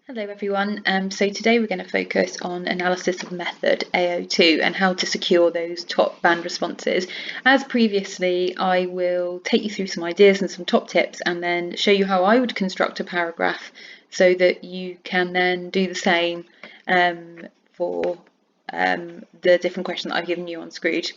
Hello everyone. So today we're going to focus on analysis of method AO2 and how to secure those top band responses. As previously, I will take you through some ideas and some top tips and then show you how I would construct a paragraph so that you can then do the same for the different questions that I've given you on Scrooge.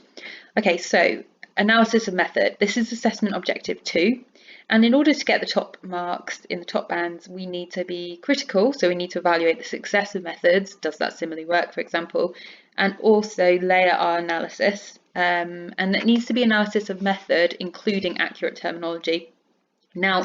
Okay, so analysis of method. This is assessment objective 2. And in order to get the top marks in the top bands, we need to be critical. So we need to evaluate the success of methods. Does that similarly work, for example? And also layer our analysis. And it needs to be analysis of method, including accurate terminology. Now,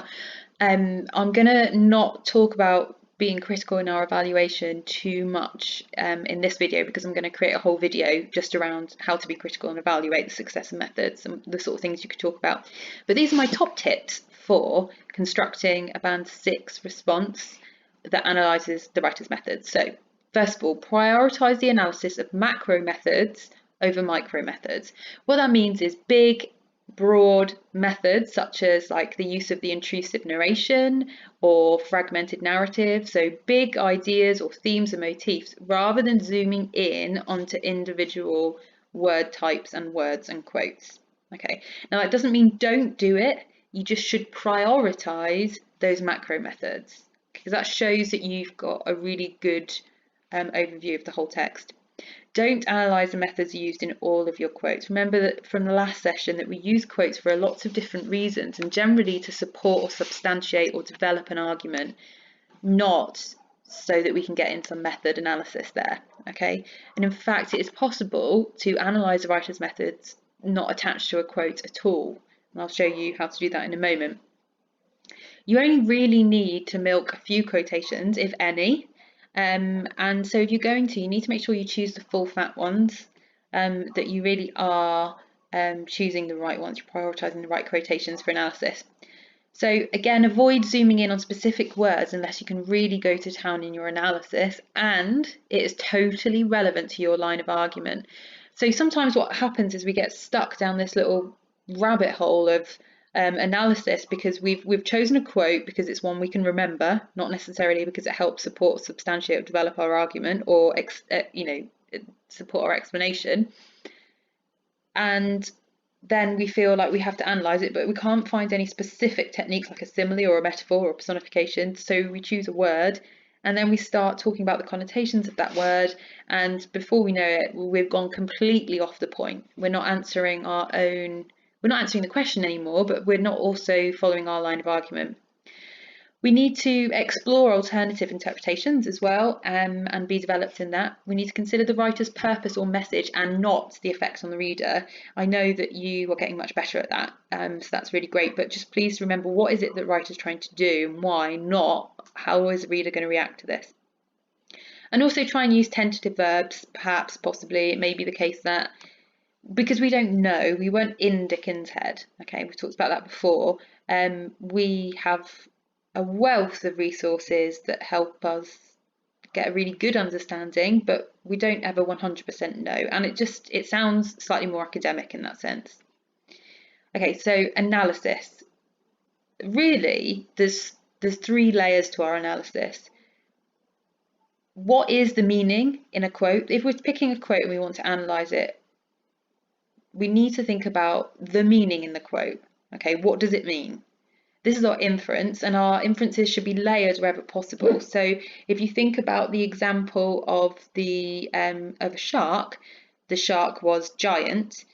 I'm going to not talk about being critical in our evaluation too much in this video because I'm going to create a whole video just around how to be critical and evaluate the success of methods and the sort of things you could talk about. But these are my top tips for constructing a band 6 response that analyses the writer's methods. So first of all, prioritise the analysis of macro methods over micro methods. What that means is big, broad methods such as like the use of the intrusive narration or fragmented narrative, so big ideas or themes and motifs, rather than zooming in onto individual word types and words and quotes. Okay, now that doesn't mean don't do it, you just should prioritize those macro methods because that shows that you've got a really good overview of the whole text. Don't analyse the methods used in all of your quotes. Remember that from the last session that we use quotes for lots of different reasons and generally to support or substantiate or develop an argument, not so that we can get into some method analysis there, okay? And in fact, it is possible to analyse a writer's methods not attached to a quote at all. And I'll show you how to do that in a moment. You only really need to milk a few quotations, if any, and so if you're going to, you need to make sure you choose the full fat ones, that you really are choosing the right ones, you're prioritising the right quotations for analysis. So again, avoid zooming in on specific words unless you can really go to town in your analysis and it is totally relevant to your line of argument. So sometimes what happens is we get stuck down this little rabbit hole of analysis because we've chosen a quote because it's one we can remember, not necessarily because it helps support, substantiate, or develop our argument or support our explanation. And then we feel like we have to analyse it, but we can't find any specific techniques like a simile or a metaphor or a personification. So we choose a word and then we start talking about the connotations of that word. And before we know it, we've gone completely off the point. We're not answering the question anymore, but we're not also following our line of argument. We need to explore alternative interpretations as well and be developed in that. We need to consider the writer's purpose or message and not the effect on the reader. I know that you are getting much better at that, so that's really great, but just please remember what is it that the writer's trying to do and why, not how is the reader going to react to this. And also try and use tentative verbs, perhaps, possibly. It may be the case that because we don't know, we weren't in Dickens' head, okay, we've talked about that before, we have a wealth of resources that help us get a really good understanding, but we don't ever 100% know, and it sounds slightly more academic in that sense. Okay, so analysis. Really, there's 3 layers to our analysis. What is the meaning in a quote? If we're picking a quote and we want to analyse it, we need to think about the meaning in the quote. Okay, what does it mean? This is our inference, and our inferences should be layered wherever possible. So if you think about the example of a shark, the shark was giant.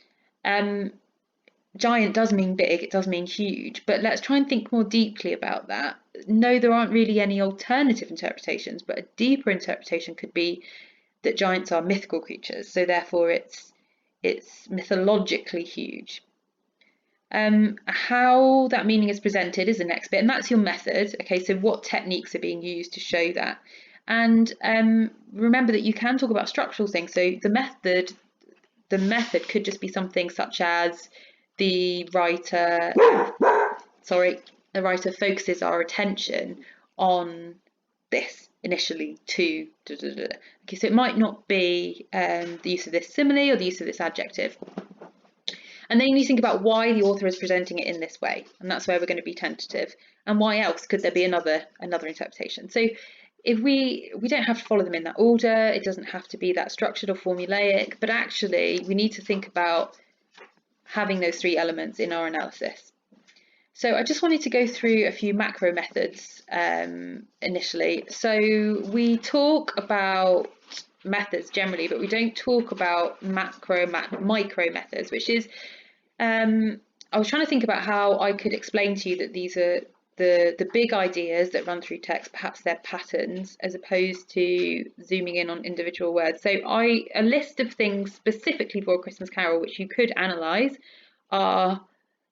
Giant does mean big, it does mean huge, but let's try and think more deeply about that. No, there aren't really any alternative interpretations, but a deeper interpretation could be that giants are mythical creatures, so therefore it's mythologically huge. How that meaning is presented is the next bit, and that's your method. Okay, so what techniques are being used to show that? And remember that you can talk about structural things. So the method could just be something such as the writer focuses our attention on this initially to Okay, so it might not be the use of this simile or the use of this adjective. And then you think about why the author is presenting it in this way, and that's where we're going to be tentative. And why else could there be another interpretation? So if we don't have to follow them in that order, it doesn't have to be that structured or formulaic, but actually we need to think about having those three elements in our analysis. So I just wanted to go through a few macro methods initially. So we talk about methods generally, but we don't talk about micro methods, which is, I was trying to think about how I could explain to you that these are the big ideas that run through text, perhaps they're patterns, as opposed to zooming in on individual words. So a list of things specifically for A Christmas Carol, which you could analyse, are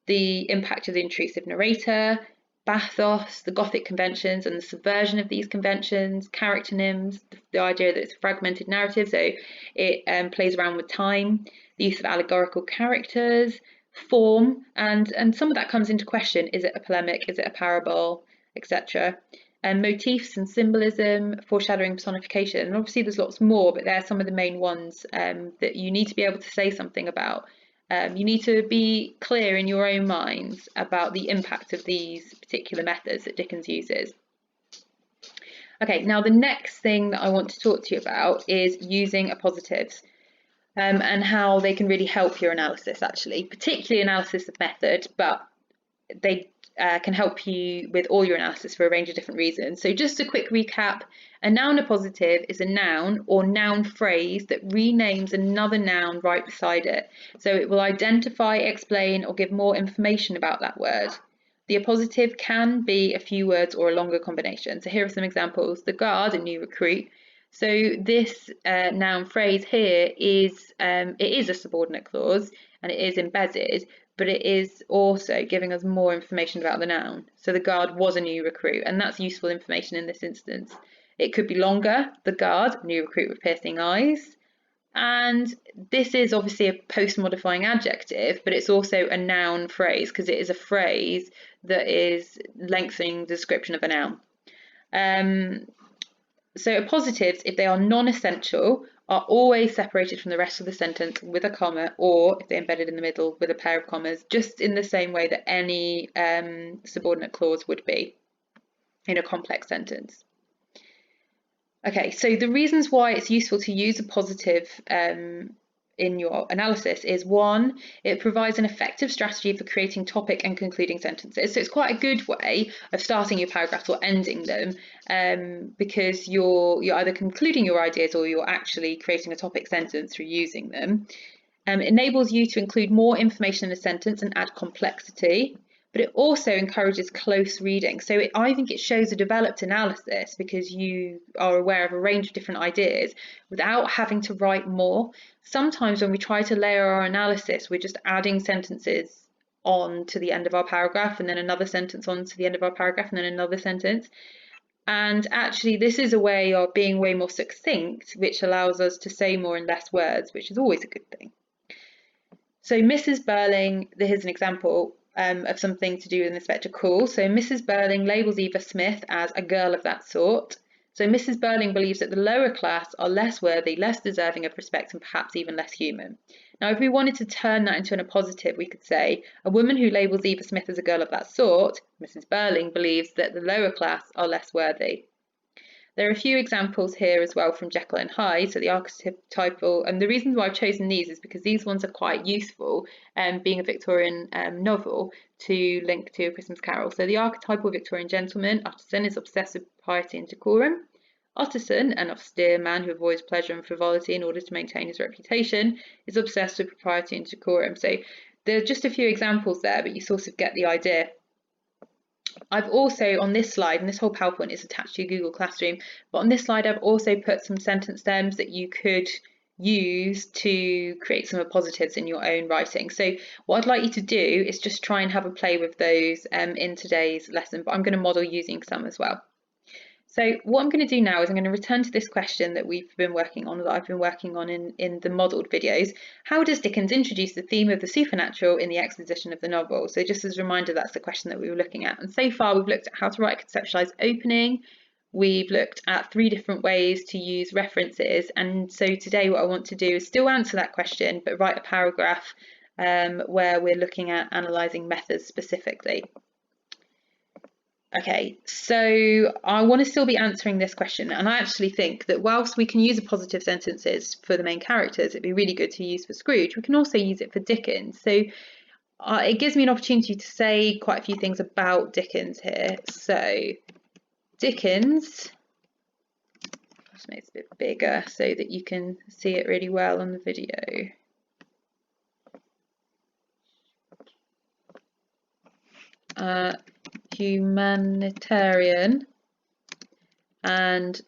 the impact of the intrusive narrator, bathos, the Gothic conventions and the subversion of these conventions, characteronyms, the idea that it's a fragmented narrative, so it plays around with time, the use of allegorical characters, form, and some of that comes into question. Is it a polemic? Is it a parable? Etc. And motifs and symbolism, foreshadowing, personification. And obviously there's lots more, but they're some of the main ones that you need to be able to say something about. You need to be clear in your own minds about the impact of these particular methods that Dickens uses. Okay, now the next thing that I want to talk to you about is using appositives and how they can really help your analysis, actually, particularly analysis of method, but they can help you with all your analysis for a range of different reasons. So just a quick recap, a noun appositive is a noun or noun phrase that renames another noun right beside it. So it will identify, explain, or give more information about that word. The appositive can be a few words or a longer combination. So here are some examples. The guard, a new recruit. So this noun phrase here is it is a subordinate clause and it is embedded, but it is also giving us more information about the noun. So the guard was a new recruit, and that's useful information in this instance. It could be longer, the guard, new recruit with piercing eyes. And this is obviously a post-modifying adjective, but it's also a noun phrase because it is a phrase that is lengthening the description of a noun. So appositives, if they are non-essential, are always separated from the rest of the sentence with a comma, or if they're embedded in the middle with a pair of commas, just in the same way that any subordinate clause would be in a complex sentence. Okay, so the reasons why it's useful to use appositive in your analysis is, one, it provides an effective strategy for creating topic and concluding sentences. So it's quite a good way of starting your paragraphs or ending them because you're either concluding your ideas or you're actually creating a topic sentence through using them. It enables you to include more information in a sentence and add complexity, but it also encourages close reading. So I think it shows a developed analysis because you are aware of a range of different ideas without having to write more. Sometimes when we try to layer our analysis, we're just adding sentences on to the end of our paragraph and then another sentence on to the end of our paragraph and then another sentence. And actually this is a way of being way more succinct, which allows us to say more in less words, which is always a good thing. So Mrs. Burling, here's an example of something to do with Inspector Cool. So Mrs. Burling labels Eva Smith as a girl of that sort. So Mrs. Burling believes that the lower class are less worthy, less deserving of respect, and perhaps even less human. Now, if we wanted to turn that into a positive, we could say a woman who labels Eva Smith as a girl of that sort, Mrs. Burling, believes that the lower class are less worthy. There are a few examples here as well from Jekyll and Hyde, so the archetypal, and the reason why I've chosen these is because these ones are quite useful, being a Victorian novel, to link to A Christmas Carol. So the archetypal Victorian gentleman, Utterson, is obsessed with piety and decorum. Utterson, an austere man who avoids pleasure and frivolity in order to maintain his reputation, is obsessed with propriety and decorum. So there are just a few examples there, but you sort of get the idea. I've also, on this slide, and this whole PowerPoint is attached to your Google Classroom, but on this slide I've also put some sentence stems that you could use to create some appositives in your own writing. So what I'd like you to do is just try and have a play with those in today's lesson, but I'm going to model using some as well. So what I'm going to do now is I'm going to return to this question that we've been working on, that I've been working on in the modelled videos. How does Dickens introduce the theme of the supernatural in the exposition of the novel? So just as a reminder, that's the question that we were looking at. And so far we've looked at how to write a conceptualised opening. We've looked at 3 different ways to use references. And so today what I want to do is still answer that question, but write a paragraph where we're looking at analysing methods specifically. Okay, so I want to still be answering this question, and I actually think that whilst we can use a positive sentences for the main characters, it'd be really good to use for Scrooge. We can also use it for Dickens. So it gives me an opportunity to say quite a few things about Dickens here. So Dickens, just make it a bit bigger so that you can see it really well on the video. Humanitarian and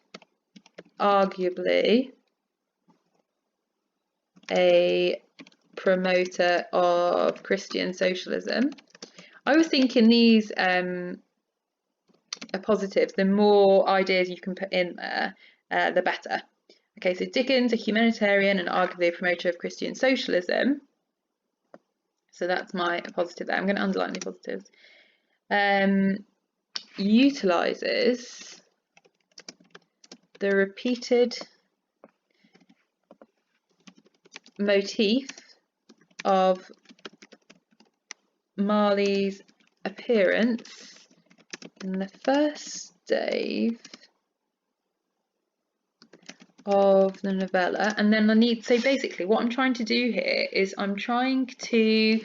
arguably a promoter of Christian socialism. I was thinking these are positives. The more ideas you can put in there, the better. Okay, so Dickens, a humanitarian and arguably a promoter of Christian socialism. So that's my positive there. I'm going to underline the positives. Utilises the repeated motif of Marley's appearance in the first stave of the novella. And then so basically what I'm trying to do here is I'm trying to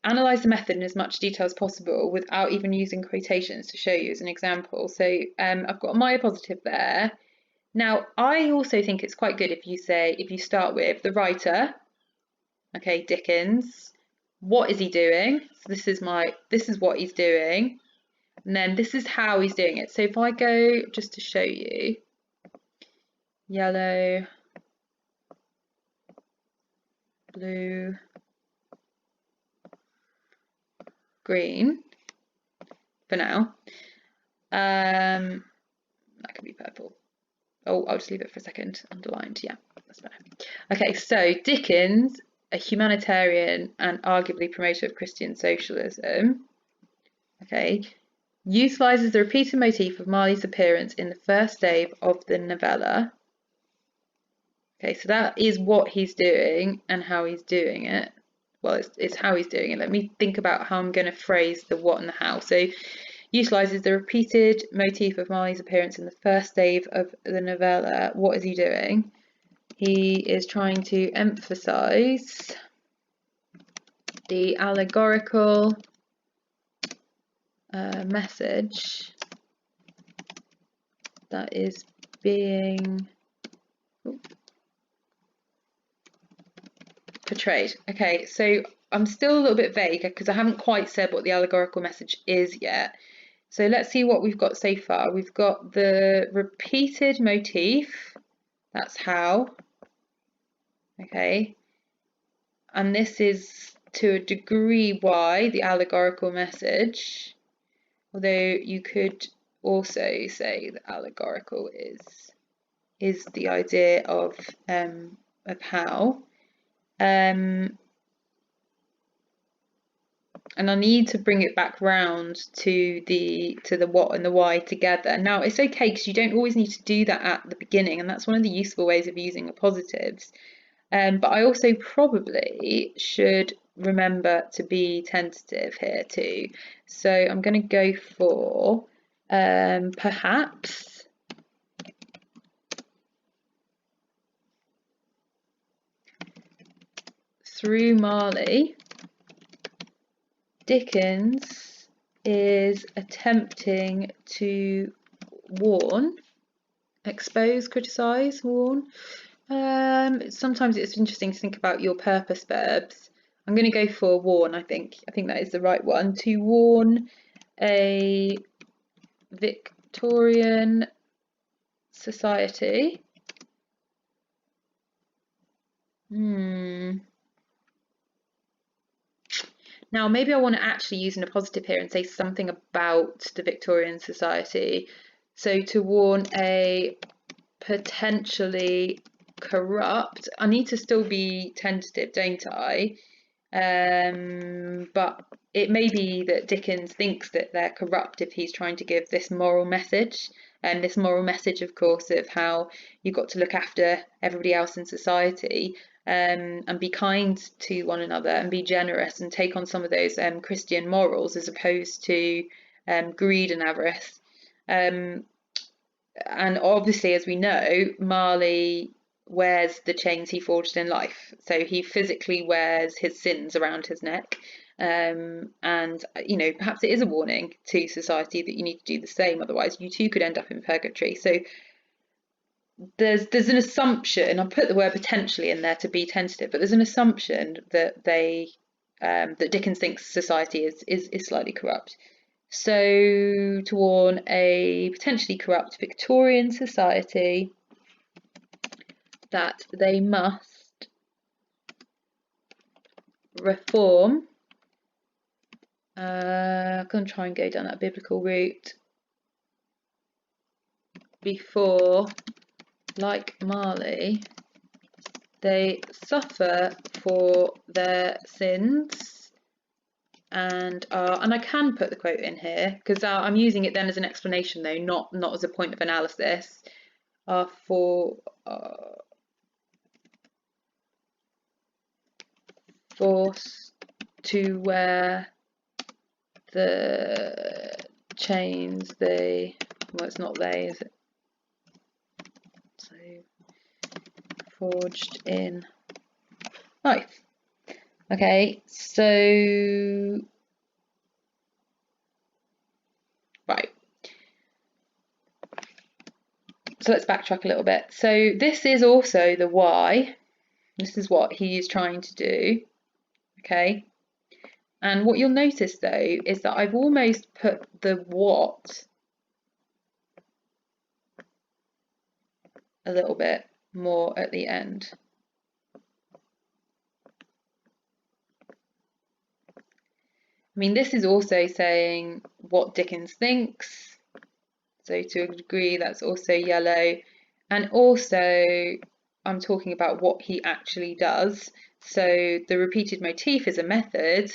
analyse the method in as much detail as possible without even using quotations to show you as an example. So I've got my positive there. Now, I also think it's quite good if you start with the writer, okay, Dickens. What is he doing? So this is what he's doing. And then this is how he's doing it. So if I go just to show you, yellow, blue, green, for now. That could be purple. Oh, I'll just leave it for a second, underlined. Yeah, that's better. Okay, so Dickens, a humanitarian and arguably promoter of Christian socialism, okay, utilises the repeated motif of Marley's appearance in the first stave of the novella. Okay, so that is what he's doing and how he's doing it. Well, it's how he's doing it. Let me think about how I'm going to phrase the what and the how. So, utilises the repeated motif of Marley's appearance in the first stave of the novella. What is he doing? He is trying to emphasise the allegorical message that is being portrayed. Okay, so I'm still a little bit vague because I haven't quite said what the allegorical message is yet. So let's see what we've got so far. We've got the repeated motif, that's how, okay, and this is to a degree why the allegorical message, although you could also say that allegorical is the idea of how. And I need to bring it back round to the what and the why together. Now it's okay because you don't always need to do that at the beginning, and that's one of the useful ways of using the positives. But I also probably should remember to be tentative here too. So I'm going to go for perhaps through Marley, Dickens is attempting to warn, expose, criticise, warn. Sometimes it's interesting to think about your purpose verbs. I'm going to go for warn, I think. I think that is the right one. To warn a Victorian society. Now, maybe I want to actually use a positive here and say something about the Victorian society. So to warn a potentially corrupt, I need to still be tentative, don't I? But it may be that Dickens thinks that they're corrupt if he's trying to give this moral message. And this moral message, of course, of how you've got to look after everybody else in society. And be kind to one another and be generous and take on some of those Christian morals as opposed to greed and avarice. And obviously, as we know, Marley wears the chains he forged in life. So he physically wears his sins around his neck. And, you know, perhaps it is a warning to society that you need to do the same, otherwise you too could end up in purgatory. So there's an assumption, I'll put the word potentially in there to be tentative, but there's an assumption that that Dickens thinks society is slightly corrupt. So to warn a potentially corrupt Victorian society that they must reform. I'm going to try and go down that biblical route before, like Marley, they suffer for their sins. And I can put the quote in here because I'm using it then as an explanation, though, not as a point of analysis. Forced to wear the chains they, well, it's not they, is it? So forged in life. Okay, so right. So let's backtrack a little bit. So this is also the why. This is what he is trying to do. Okay. And what you'll notice though is that I've almost put the what a little bit more at the end. I mean, this is also saying what Dickens thinks. So to a degree, that's also yellow. And also, I'm talking about what he actually does. So the repeated motif is a method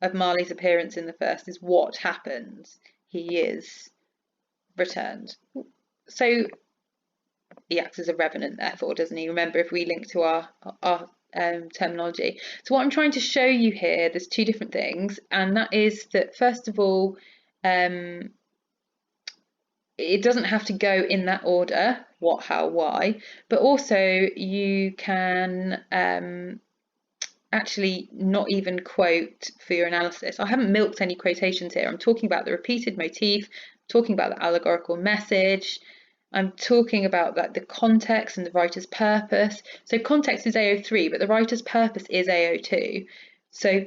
of Marley's appearance in the first is what happens. He is returned. So he acts as a revenant, therefore, doesn't he? Remember, if we link to our terminology. So what I'm trying to show you here, there's two different things, and that is that first of all, it doesn't have to go in that order, what, how, why, but also you can actually not even quote for your analysis. I haven't milked any quotations here. I'm talking about the repeated motif, talking about the allegorical message, I'm talking about like the context and the writer's purpose. So context is AO3, but the writer's purpose is AO2. So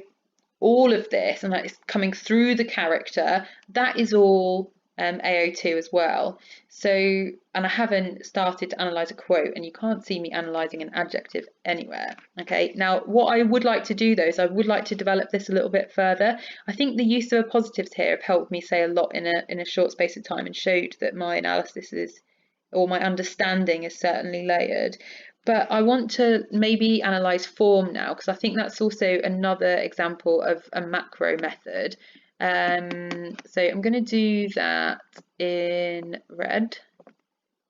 all of this, and that is coming through the character, that is all AO2 as well. So, and I haven't started to analyse a quote, and you can't see me analysing an adjective anywhere. Okay, now what I would like to do though is I would like to develop this a little bit further. I think the use of appositives here have helped me say a lot in a short space of time and showed that my analysis is, or my understanding is certainly layered. But I want to maybe analyse form now, because I think that's also another example of a macro method. So I'm going to do that in red,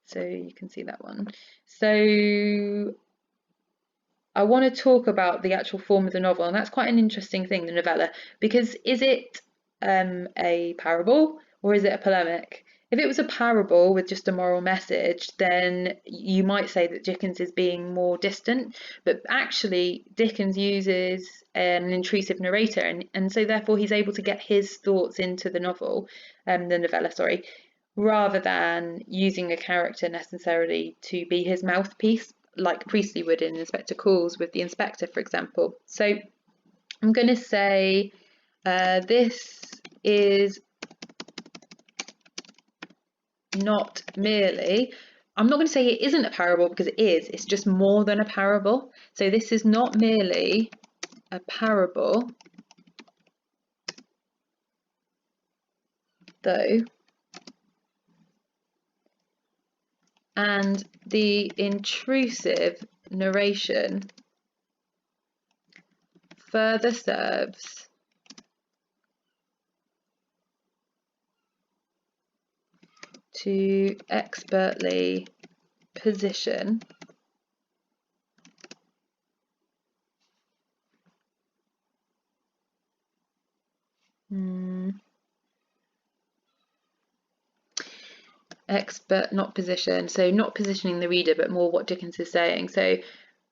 so you can see that one. So I want to talk about the actual form of the novel, and that's quite an interesting thing, the novella, because is it a parable or is it a polemic? If it was a parable with just a moral message, then you might say that Dickens is being more distant, but actually Dickens uses an intrusive narrator, and so therefore he's able to get his thoughts into the novel, the novella, sorry, rather than using a character necessarily to be his mouthpiece, like Priestley would in Inspector Calls with the inspector, for example. So I'm going to say this is not merely, I'm not going to say it isn't a parable because it is, it's just more than a parable. So this is not merely a parable, though, and the intrusive narration further serves to expertly position expert, not position. So not positioning the reader, but more what Dickens is saying. So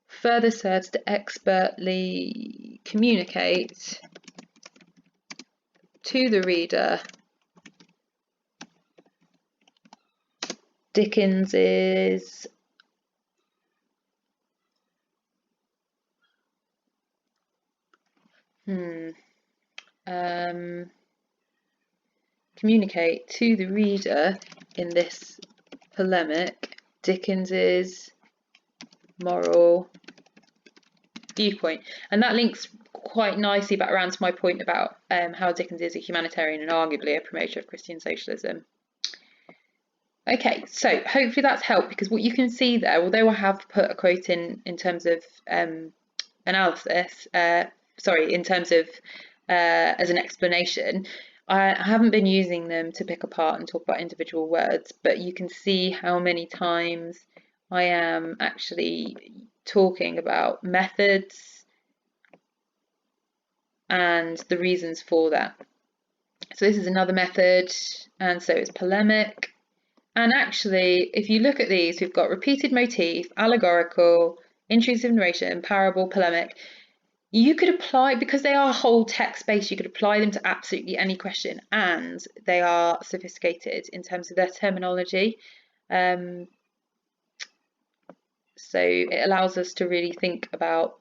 further serves to expertly communicate to the reader Dickens's communicate to the reader in this polemic Dickens's moral viewpoint. And that links quite nicely back around to my point about how Dickens is a humanitarian and arguably a promoter of Christian socialism. Okay, so hopefully that's helped, because what you can see there, although I have put a quote in terms of analysis, in terms of as an explanation, I haven't been using them to pick apart and talk about individual words, but you can see how many times I am actually talking about methods and the reasons for that. So this is another method, and so it's polemic. And actually, if you look at these, we've got repeated motif, allegorical, intrusive narration, parable, polemic. You could apply, because they are whole text based, you could apply them to absolutely any question, and they are sophisticated in terms of their terminology. So it allows us to really think about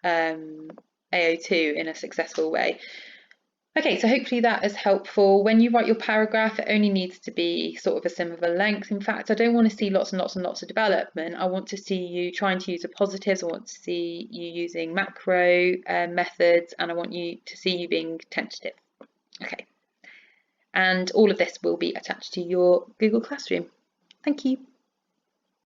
AO2 in a successful way. Okay, so hopefully that is helpful. When you write your paragraph, it only needs to be sort of a similar length. In fact, I don't want to see lots and lots and lots of development. I want to see you trying to use the positives. I want to see you using macro methods, and I want you to see you being tentative. Okay, and all of this will be attached to your Google Classroom. Thank you.